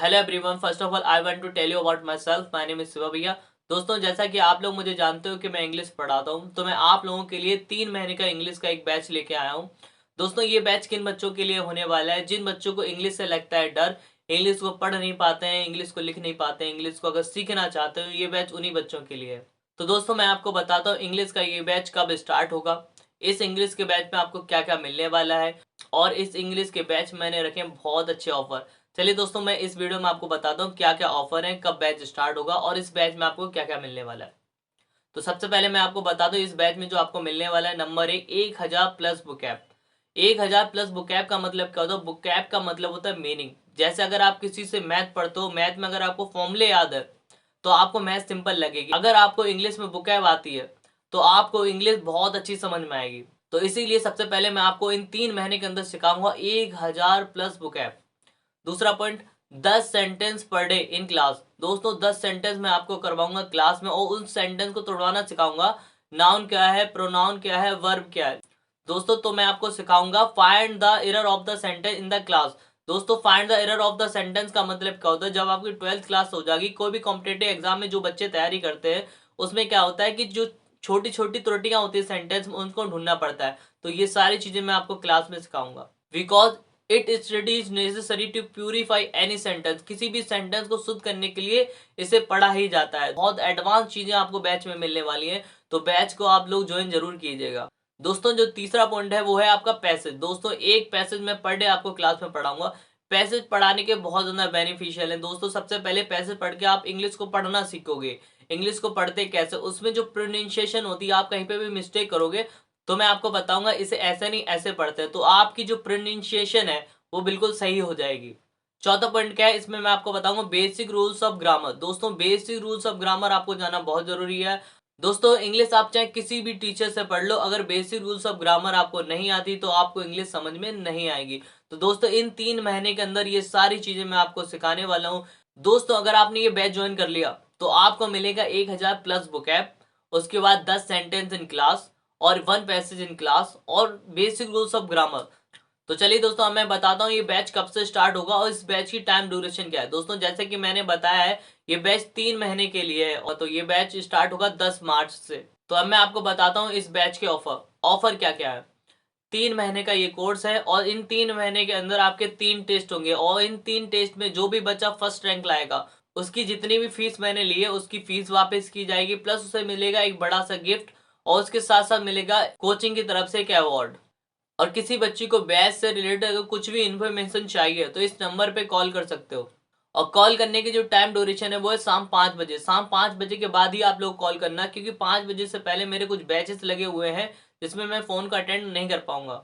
Hello everyone, first of all I want to tell you about myself. My name is Shiva भैया। दोस्तों, जैसा कि आप लोग मुझे जानते हो कि मैं इंग्लिश पढ़ाता हूँ, तो मैं आप लोगों के लिए 3 महीने का इंग्लिश का एक बैच लेके आया हूँ। दोस्तों, ये बैच किन बच्चों के लिए होने वाला है? जिन बच्चों को इंग्लिश से लगता है डर, इंग्लिश को पढ़ नहीं पाते हैं, इंग्लिश को लिख नहीं पाते हैं, इंग्लिश को अगर सीखना चाहते हो, ये बैच उन्हीं बच्चों के लिए है। तो दोस्तों, मैं आपको बताता हूँ इंग्लिश का ये बैच कब स्टार्ट होगा, इस इंग्लिश के बैच में आपको क्या क्या मिलने वाला है, और इस इंग्लिश के बैच में मैंने रखे हैं बहुत अच्छे ऑफर। चलिए दोस्तों, मैं इस वीडियो में आपको बताता हूँ क्या क्या ऑफर है, कब बैच स्टार्ट होगा और इस बैच में आपको क्या क्या मिलने वाला है। तो सबसे पहले मैं आपको बता दूं, इस बैच में जो आपको मिलने वाला है, नंबर 1,000 प्लस बुकैप। 1,000 प्लस बुकैप का मतलब क्या होता है? बुकैप का मतलब होता है मीनिंग। जैसे अगर आप किसी से मैथ पढ़ते हो, मैथ में अगर आपको फॉर्मूले याद है तो आपको मैथ सिंपल लगेगी। अगर आपको इंग्लिश में बुकैप आती है तो आपको इंग्लिश बहुत अच्छी समझ में आएगी। तो इसीलिए सबसे पहले मैं आपको इन 3 महीने के अंदर सिखाऊंगा 1,000 प्लस बुकैप। दूसरा point, 10 sentence per day in class. दोस्तों, 10 सेंटेंस मैं आपको करवाऊंगा क्लास में और उन सेंटेंस को तोड़वाना सिखाऊंगा। नाउन क्या है, प्रोनाउन क्या है, वर्ब क्या है। दोस्तों, तो मैं आपको सिखाऊंगा find the error of the sentence in the class. दोस्तों, find the error of the sentence का मतलब क्या होता है? जब आपकी 12th क्लास हो जाएगी, कोई भी कॉम्पिटेटिव एग्जाम में जो बच्चे तैयारी करते हैं, उसमें क्या होता है कि जो छोटी छोटी त्रुटियां होती है सेंटेंस में, उनको ढूंढना पड़ता है। तो ये सारी चीजें मैं आपको क्लास में सिखाऊंगा। Because it is necessary to purify any sentence. किसी भी सेंटेंस को शुद्ध करने के लिए इसे पढ़ा ही जाता है। बहुत एडवांस चीजें आपको बैच में मिलने वाली हैं, तो बैच को आप लोग ज्वाइन जरूर कीजिएगा। दोस्तों, जो तीसरा पॉइंट है वो है आपका पैसेज। दोस्तों, एक पैसेज में पर डे आपको क्लास में पढ़ाऊंगा। पैसेज पढ़ाने के बहुत ज्यादा बेनिफिशियल है। दोस्तों, सबसे पहले पैसेज पढ़ के आप इंग्लिश को पढ़ना सीखोगे। इंग्लिश को पढ़ते कैसे, उसमें जो प्रोनाउंसिएशन होती है, आप कहीं पे भी मिस्टेक करोगे तो मैं आपको बताऊंगा इसे ऐसे नहीं ऐसे पढ़ते हैं, तो आपकी जो प्रोनाउंसिएशन है वो बिल्कुल सही हो जाएगी। चौथा पॉइंट क्या है, इसमें मैं आपको बताऊंगा बेसिक रूल्स ऑफ ग्रामर। दोस्तों, बेसिक रूल्स ऑफ ग्रामर आपको जाना बहुत जरूरी है। दोस्तों, इंग्लिश आप चाहे किसी भी टीचर से पढ़ लो, अगर बेसिक रूल्स ऑफ ग्रामर आपको नहीं आती तो आपको इंग्लिश समझ में नहीं आएगी। तो दोस्तों, इन 3 महीने के अंदर ये सारी चीजें मैं आपको सिखाने वाला हूँ। दोस्तों, अगर आपने ये बैच ज्वाइन कर लिया तो आपको मिलेगा 1,000 प्लस बुकैप, उसके बाद 10 सेंटेंस इन क्लास और 1 पैसेज इन क्लास और बेसिक रूल्स ऑफ ग्रामर। तो चलिए दोस्तों, अब मैं बताता हूँ ये बैच कब से स्टार्ट होगा और इस बैच की टाइम ड्यूरेशन क्या है। दोस्तों, जैसे कि मैंने बताया है, ये बैच 3 महीने के लिए है और तो ये बैच स्टार्ट होगा 10 मार्च से। तो अब मैं आपको बताता हूँ इस बैच के ऑफर ऑफर क्या क्या है। 3 महीने का ये कोर्स है और इन 3 महीने के अंदर आपके 3 टेस्ट होंगे और इन 3 टेस्ट में जो भी बच्चा फर्स्ट रैंक लाएगा, उसकी जितनी भी फीस मैंने ली है उसकी फीस वापस की जाएगी, प्लस उसे मिलेगा एक बड़ा सा गिफ्ट और उसके साथ साथ मिलेगा कोचिंग की तरफ से एक अवार्ड। और किसी बच्ची को बैच से रिलेटेड अगर कुछ भी इन्फॉर्मेशन चाहिए तो इस नंबर पे कॉल कर सकते हो। और कॉल करने की जो टाइम ड्यूरेशन है वो है शाम 5 बजे। शाम 5 बजे के बाद ही आप लोग कॉल करना, क्योंकि 5 बजे से पहले मेरे कुछ बैचेस लगे हुए हैं जिसमें मैं फोन का अटेंड नहीं कर पाऊंगा।